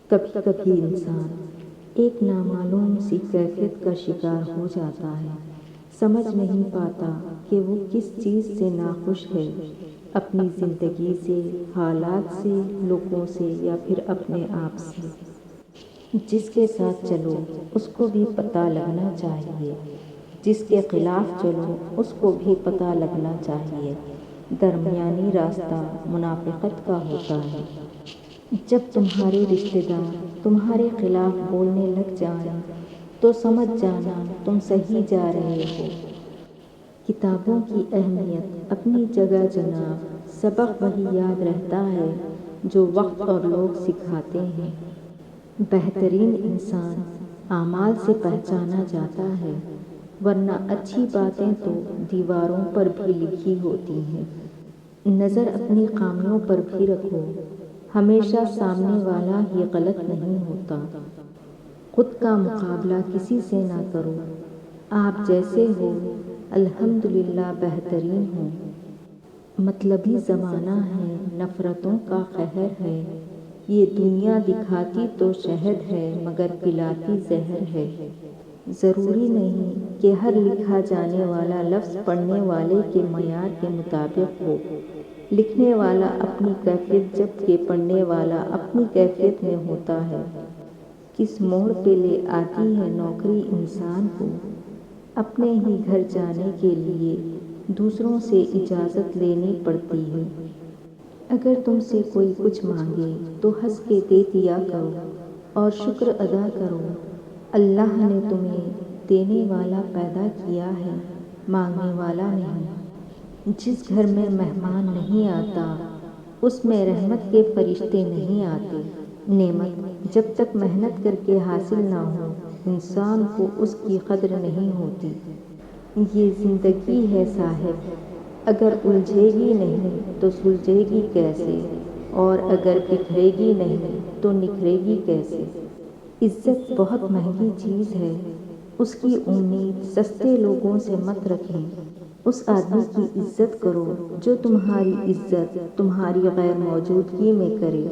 کبھی کبھی انسان ایک نامعلوم سی کیفیت کا شکار ہو جاتا ہے، سمجھ نہیں پاتا کہ وہ کس چیز سے ناخوش ہے، اپنی زندگی سے، حالات سے، لوگوں سے یا پھر اپنے آپ سے۔ جس کے ساتھ چلو اس کو بھی پتہ لگنا چاہیے، جس کے خلاف چلو اس کو بھی پتہ لگنا چاہیے۔ درمیانی راستہ منافقت کا ہوتا ہے۔ جب تمہارے رشتہ دار تمہارے خلاف بولنے لگ جائیں تو سمجھ جانا تم صحیح جا رہے ہو۔ کتابوں کی اہمیت اپنی جگہ جناب، سبق وہی یاد رہتا ہے جو وقت اور لوگ سکھاتے ہیں۔ بہترین انسان اعمال سے پہچانا جاتا ہے، ورنہ اچھی باتیں تو دیواروں پر بھی لکھی ہوتی ہیں۔ نظر اپنی خامیوں پر بھی رکھو، ہمیشہ سامنے والا ہی غلط نہیں ہوتا۔ خود کا مقابلہ کسی سے نہ کرو، آپ جیسے ہو الحمدللہ بہترین ہو۔ مطلبی زمانہ ہے، نفرتوں کا قہر ہے، یہ دنیا دکھاتی تو شہد ہے مگر پلاتی زہر ہے۔ ضروری نہیں کہ ہر لکھا جانے والا لفظ پڑھنے والے کے معیار کے مطابق ہو۔ لکھنے والا اپنی کیفیت جبکہ پڑھنے والا اپنی کیفیت میں ہوتا ہے۔ کس موڑ پہ لے آتی ہے نوکری انسان کو، اپنے ہی گھر جانے کے لیے دوسروں سے اجازت لینی پڑتی ہے۔ اگر تم سے کوئی کچھ مانگے تو ہنس کے دے دیا کرو اور شکر ادا کرو۔ اللہ نے تمہیں دینے والا پیدا کیا ہے، مانگنے والا نہیں۔ جس گھر میں مہمان نہیں آتا اس میں رحمت کے فرشتے نہیں آتے۔ نعمت جب تک محنت کر کے حاصل نہ ہو انسان کو اس کی قدر نہیں ہوتی۔ یہ زندگی ہے صاحب، اگر الجھے گی نہیں تو سلجھے گی کیسے، اور اگر بکھرے گی نہیں تو نکھرے گی کیسے۔ عزت بہت مہنگی چیز ہے، اس کی امید سستے لوگوں سے مت رکھیں۔ اس آدمی کی عزت کرو جو تمہاری عزت تمہاری غیر موجودگی میں کرے۔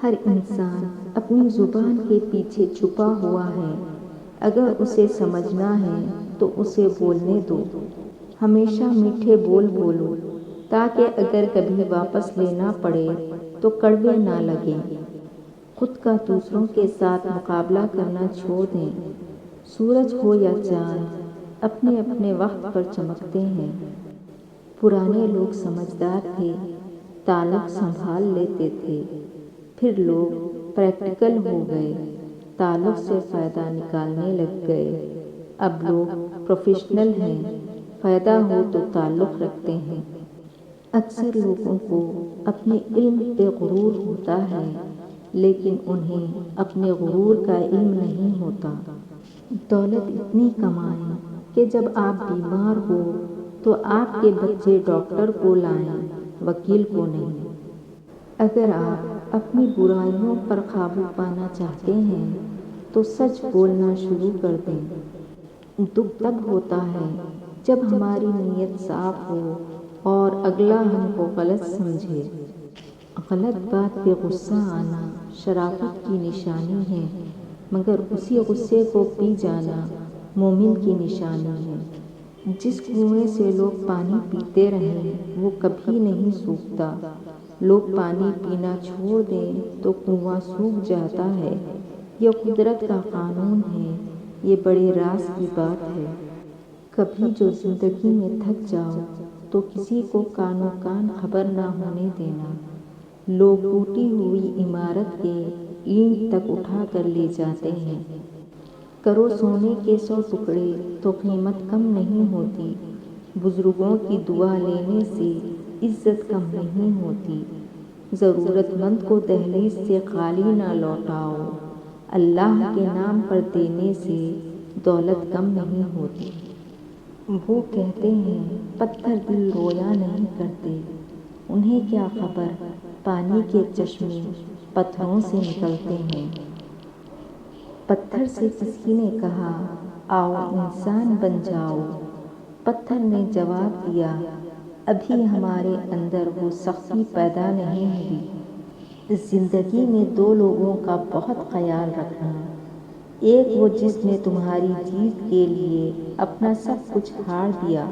ہر انسان اپنی زبان کے پیچھے چھپا ہوا ہے، اگر اسے سمجھنا ہے تو اسے بولنے دو۔ ہمیشہ میٹھے بول بولو تاکہ اگر کبھی واپس لینا پڑے تو کڑوے نہ لگیں۔ خود کا دوسروں کے ساتھ مقابلہ کرنا چھوڑ دیں۔ سورج ہو یا چاند اپنے اپنے وقت پر چمکتے ہیں۔ پرانے لوگ سمجھدار تھے، تعلق سنبھال لیتے تھے، پھر لوگ پریکٹیکل ہو گئے، تعلق سے فائدہ نکالنے لگ گئے۔ اب لوگ پروفیشنل ہیں، فائدہ ہو تو تعلق رکھتے ہیں۔ اکثر لوگوں کو اپنے علم پہ غرور ہوتا ہے لیکن انہیں اپنے غرور کا علم نہیں ہوتا۔ دولت اتنی کمائیں کہ جب آپ بیمار ہو تو آپ کے بچے ڈاکٹر کو لائیں، وکیل کو نہیں۔ اگر آپ اپنی برائیوں پر قابو پانا چاہتے ہیں تو سچ بولنا شروع کر دیں۔ دکھ تب ہوتا ہے جب ہماری نیت صاف ہو اور اگلا ہم کو غلط سمجھے۔ غلط بات پہ غصہ آنا شرافت کی نشانی ہے، مگر اسی غصے کو پی جانا مومن کی نشانی ہے۔ جس کنویں سے لوگ پانی پیتے رہیں وہ کبھی نہیں سوکھتا۔ لوگ پانی پینا چھوڑ دیں تو کنواں سوکھ جاتا ہے۔ یہ قدرت کا قانون ہے، یہ بڑے راز کی بات ہے۔ کبھی جو زندگی میں تھک جاؤ تو کسی کو کانوں کان خبر نہ ہونے دینا۔ لوگ ٹوٹی ہوئی عمارت کے اینٹ تک اٹھا کر لے جاتے ہیں۔ کرو سونے کے 100 ٹکڑے تو قیمت کم نہیں ہوتی۔ بزرگوں کی دعا لینے سے عزت کم نہیں ہوتی۔ ضرورت مند کو دہلیز سے خالی نہ لوٹاؤ۔ اللہ کے نام پر دینے سے دولت کم نہیں ہوتی۔ وہ کہتے ہیں پتھر دل رویا نہیں کرتے، انہیں کیا خبر پانی کے چشمے پتھروں سے نکلتے ہیں۔ پتھر سے کسی نے کہا آؤ انسان بن جاؤ، پتھر نے جواب دیا ابھی ہمارے اندر وہ سختی پیدا نہیں ہوئی۔ زندگی میں دو لوگوں کا بہت خیال رکھنا، ایک وہ جس نے تمہاری جیت کے لیے اپنا سب کچھ ہار دیا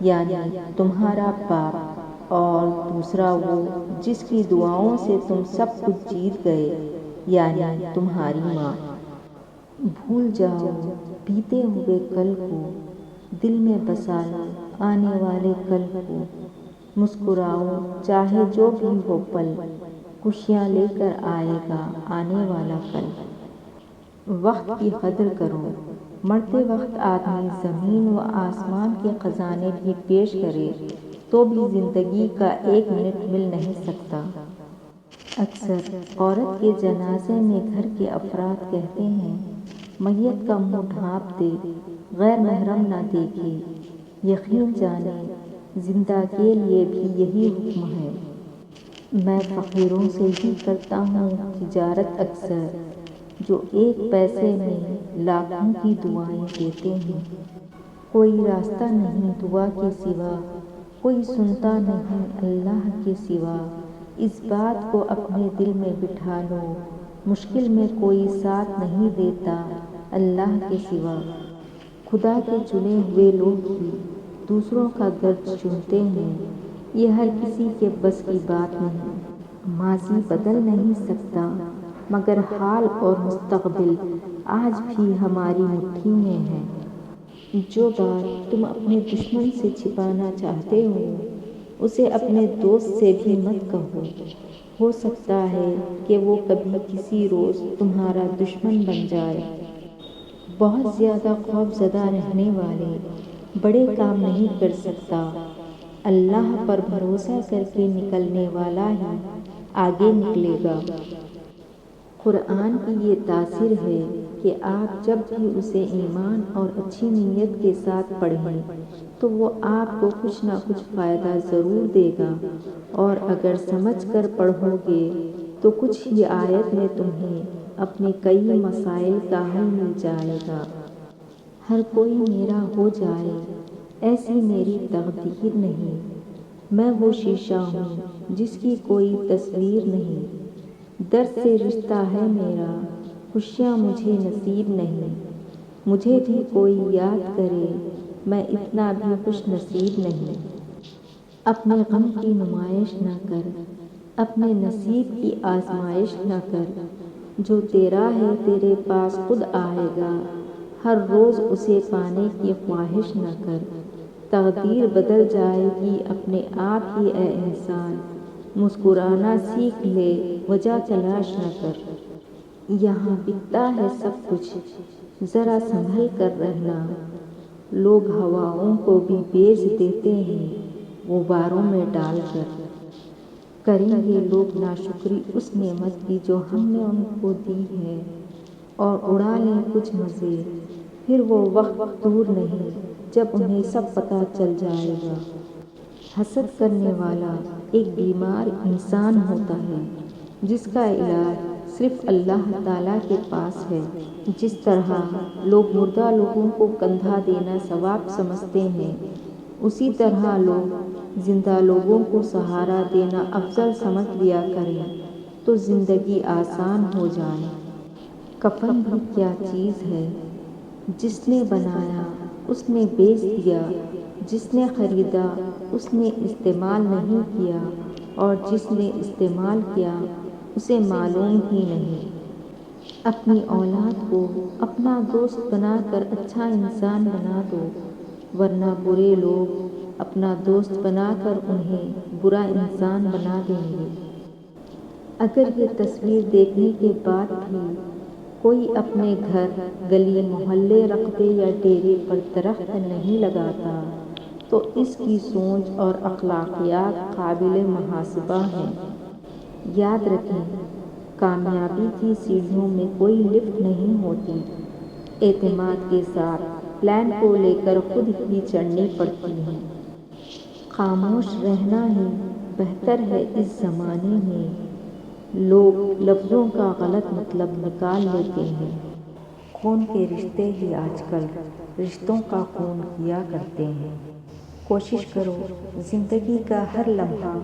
یعنی تمہارا باپ، اور دوسرا وہ جس کی دعاؤں سے تم سب کچھ جیت گئے یعنی تمہاری ماں۔ بھول جاؤ بیتے ہوئے کل کو، دل میں بسا لو آنے والے کل کو، مسکراؤ چاہے جو بھی ہو پل، خوشیاں لے کر آئے گا آنے والا کل۔ وقت کی قدر کرو، مرتے وقت آدمی زمین و آسمان کے خزانے بھی پیش کرے تو بھی زندگی کا ایک منٹ مل نہیں سکتا۔ اکثر عورت کے جنازے میں گھر کے افراد کہتے ہیں میت کا منہ ڈھانپ دے، غیر محرم نہ دیکھے۔ یقین جانے زندہ کے لیے بھی یہی حکم ہے۔ میں فقیروں سے ہی کرتا ہوں تجارت اکثر، جو ایک پیسے میں لاکھوں کی دعائیں دیتے ہیں۔ کوئی راستہ نہیں دعا کے سوا، کوئی سنتا نہیں اللہ کے سوا۔ اس بات کو اپنے دل میں بٹھا لو، مشکل میں کوئی ساتھ نہیں دیتا اللہ کے سوا۔ خدا کے چنے ہوئے لوگ ہی دوسروں کا درد چنتے ہیں، یہ ہر کسی کے بس کی بات نہیں۔ ماضی بدل نہیں سکتا مگر حال اور مستقبل آج بھی ہماری مٹھی میں ہے۔ جو بات تم اپنے دشمن سے چھپانا چاہتے ہو اسے اپنے دوست سے بھی مت کہو، ہو سکتا ہے کہ وہ کبھی کسی روز تمہارا دشمن بن جائے۔ بہت زیادہ خوف زدہ رہنے والے بڑے کام نہیں کر سکتا، اللہ پر بھروسہ کر کے نکلنے والا ہی آگے نکلے گا۔ قرآن کی یہ تاثیر ہے کہ آپ جب بھی اسے ایمان اور اچھی نیت کے ساتھ پڑھیں تو وہ آپ کو کچھ نہ کچھ فائدہ ضرور دے گا، اور اگر سمجھ کر پڑھو گے تو کچھ ہی آیت میں تمہیں اپنے کئی مسائل کا حل مل جائے گا۔ ہر کوئی میرا ہو جائے ایسی میری تقدیر نہیں، میں وہ شیشہ ہوں جس کی کوئی تصویر نہیں۔ درد سے رشتہ ہے میرا، خوشیاں مجھے نصیب نہیں، مجھے بھی کوئی یاد کرے میں اتنا بھی خوش نصیب نہیں۔ اپنے غم کی نمائش نہ کر، اپنے نصیب کی آزمائش نہ کر، جو تیرا ہے تیرے پاس خود آئے گا، ہر روز اسے پانے کی خواہش نہ کر۔ تقدیر بدل جائے گی اپنے آپ ہی اے انسان، مسکرانا سیکھ لے وجہ تلاش نہ کر۔ یہاں بکتا ہے سب کچھ ذرا سنبھل کر رہنا، لوگ ہواؤں کو بھی بیچ دیتے ہیں غباروں میں ڈال کر۔ کریں گے لوگ ناشکری اس نعمت کی جو ہم نے ان کو دی ہے، اور اڑا لیں کچھ مزے، پھر وہ وقت دور نہیں جب انہیں سب پتہ چل جائے گا۔ حسد کرنے والا ایک بیمار انسان ہوتا ہے جس کا علاج صرف اللہ تعالیٰ کے پاس ہے۔ جس طرح لوگ مردہ لوگوں کو کندھا دینا ثواب سمجھتے ہیں، اسی طرح لوگ زندہ لوگوں کو سہارا دینا افضل سمجھ لیا کریں تو زندگی آسان ہو جائے۔ کفن بھی کیا چیز ہے، جس نے بنایا اس نے بیچ دیا، جس نے خریدا اس نے استعمال نہیں کیا، اور جس نے استعمال کیا اسے معلوم ہی نہیں۔ اپنی اولاد کو اپنا دوست بنا کر اچھا انسان بنا دو، ورنہ برے لوگ اپنا دوست بنا کر انہیں برا انسان بنا دیں گے۔ اگر یہ تصویر دیکھنے کے بعد بھی کوئی اپنے گھر، گلی، محلے، رقبے یا ڈیرے پر درخت نہیں لگاتا تو اس کی سوچ اور اخلاقیات قابل محاسبہ ہیں۔ یاد رکھیں، کامیابی کی سیڑھیوں میں کوئی لفٹ نہیں ہوتی، اعتماد کے ساتھ پلان کو لے کر خود ہی چڑھنی پڑتی ہے۔ خاموش رہنا ہی بہتر ہے اس زمانے میں، لوگ لفظوں کا غلط مطلب نکال لیتے ہیں۔ خون کے رشتے ہی آج کل رشتوں کا خون کیا کرتے ہیں۔ کوشش کرو زندگی کا ہر لمحہ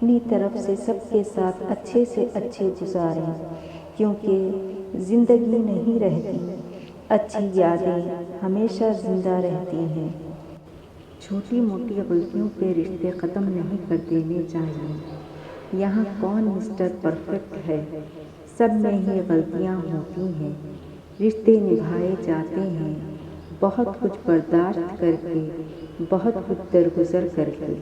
اپنی طرف سے سب کے ساتھ اچھے سے اچھے گزاریں، کیونکہ زندگی نہیں رہتی، اچھی یادیں ہمیشہ زندہ رہتی ہیں۔ چھوٹی موٹی غلطیوں پہ رشتے ختم نہیں کر دینے چاہیے۔ یہاں کون مسٹر پرفیکٹ ہے، سب میں ہی غلطیاں ہوتی ہیں۔ رشتے نبھائے جاتے ہیں بہت کچھ برداشت کر کے، بہت کچھ درگزر کر کے۔